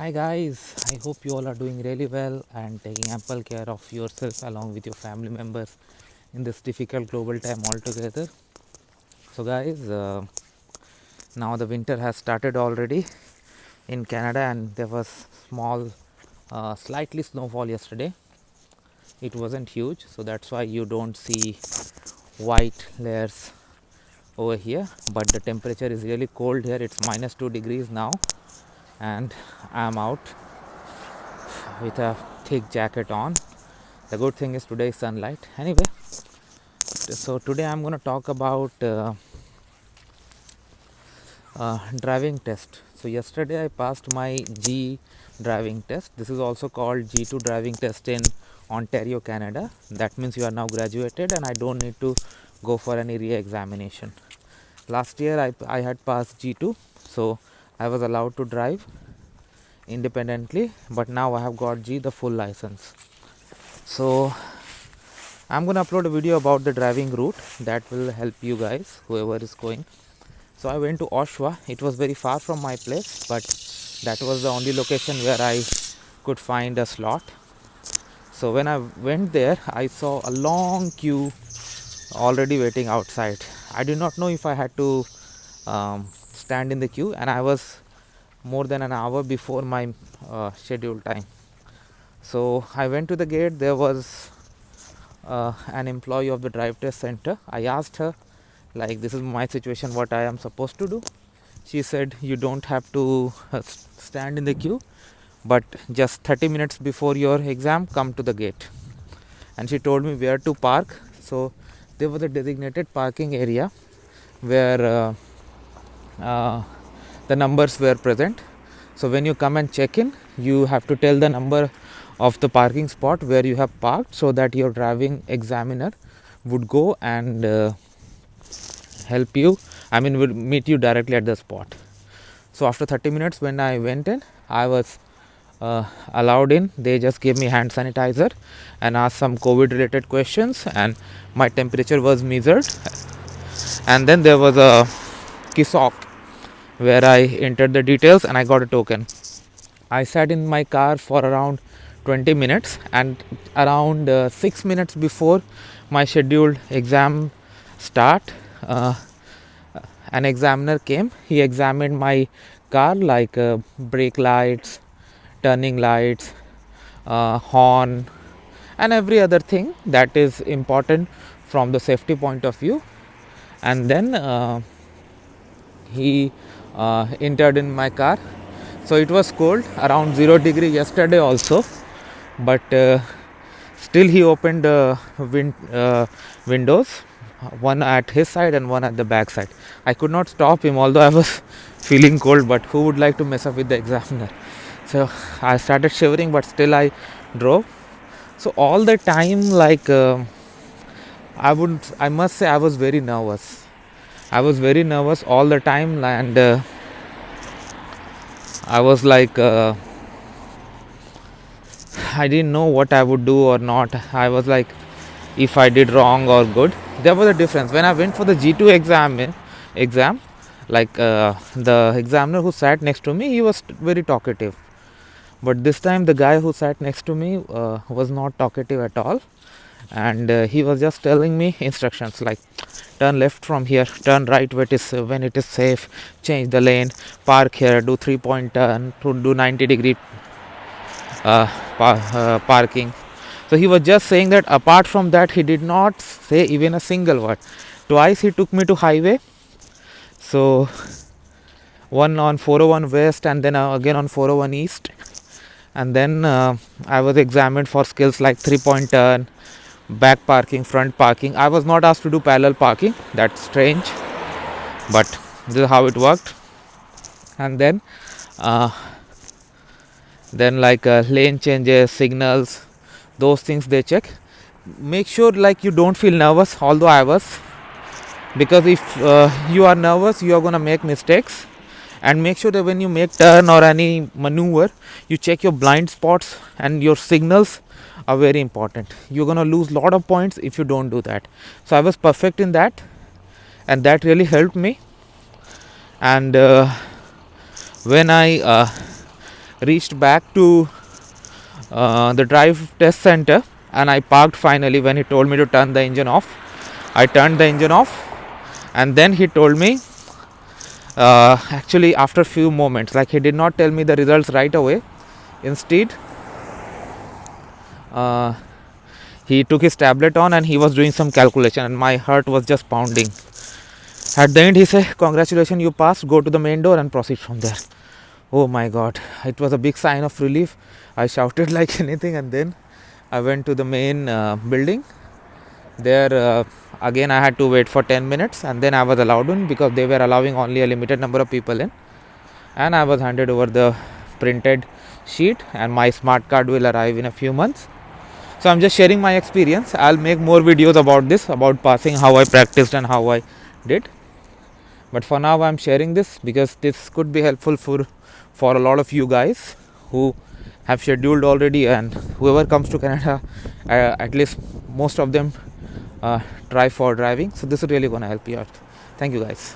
Hi guys, I hope you all are doing really well and taking ample care of yourself along with your family members in this difficult global time altogether. So guys, now the winter has started already in Canada and there was small slightly snowfall yesterday. It wasn't huge, so that's why you don't see white layers over here, but the temperature is really cold here. It's minus 2 degrees now and I'm out with a thick jacket on. The good thing is today is sunlight. Anyway, so today I'm going to talk about driving test. So yesterday I passed my G driving test. This is also called G2 driving test in Ontario, Canada. That means you are now graduated and I don't need to go for any re-examination. Last year I had passed G2, so I was allowed to drive independently, but now I have got G, the full license. So I'm going to upload a video about the driving route that will help you guys, whoever is going. So I went to Oshawa. It was very far from my place, but that was the only location where I could find a slot. So when I went there, I saw a long queue already waiting outside. I did not know if I had to stand in the queue, and I was more than an hour before my scheduled time. So I went to the gate. There was an employee of the drive test center. I asked her, like, this is my situation, what I am supposed to do. She said, you don't have to stand in the queue, but just 30 minutes before your exam, come to the gate. And she told me where to park. So there was a designated parking area where the numbers were present. So when you come and check in, you have to tell the number of the parking spot where you have parked, so that your driving examiner would go and help you, would meet you directly at the spot. So after 30 minutes when I went in, I was allowed in. They just gave me hand sanitizer and asked some COVID related questions, and my temperature was measured. And then there was a kiosk where I entered the details and I got a token. I sat in my car for around 20 minutes, and around 6 minutes before my scheduled exam start, an examiner came. He examined my car, like brake lights, turning lights, horn, and every other thing that is important from the safety point of view. And then he entered in my car. So it was cold, around 0 degree yesterday also, but still he opened windows, one at his side and one at the back side. I could not stop him, although I was feeling cold, but who would like to mess up with the examiner? So I started shivering, but still I drove. So all the time, like I must say, I was very nervous. I was very nervous all the time, and I was like, I didn't know what I would do or not. I was like, if I did wrong or good. There was a difference when I went for the G2 exam. Like the examiner who sat next to me, he was very talkative. But this time, the guy who sat next to me was not talkative at all, and he was just telling me instructions like, turn left from here, turn right when it is safe, change the lane, park here, do 3-point turn, do 90-degree parking. So he was just saying that. Apart from that, he did not say even a single word. Twice he took me to highway, so one on 401 west and then again on 401 east, and then I was examined for skills like 3-point turn, back parking, front parking. I was not asked to do parallel parking. That's strange, but this is how it worked. And uh, then like lane changes, signals, those things they check. Make sure like you don't feel nervous, although I was, because if you are nervous, you are going to make mistakes. And make sure that when you make turn or any maneuver, you check your blind spots, and your signals are very important. You're going to lose a lot of points if you don't do that. So I was perfect in that, and that really helped me. And when I reached back to the drive test center, and I parked finally when he told me to turn the engine off. I turned the engine off, and then he told me, actually after few moments, like he did not tell me the results right away. Instead, he took his tablet on and he was doing some calculation, and my heart was just pounding. At the end he said, congratulations, you passed, go to the main door and proceed from there. Oh my god, it was a big sign of relief. I shouted like anything, and then I went to the main building. There again I had to wait for 10 minutes, and then I was allowed in because they were allowing only a limited number of people in. And I was handed over the printed sheet, and my smart card will arrive in a few months. So I'm just sharing my experience. I'll make more videos about this, about passing, how I practiced and how I did. But for now I'm sharing this because this could be helpful for a lot of you guys who have scheduled already, and whoever comes to Canada, at least most of them try for driving. So this is really going to help you out. Thank you guys.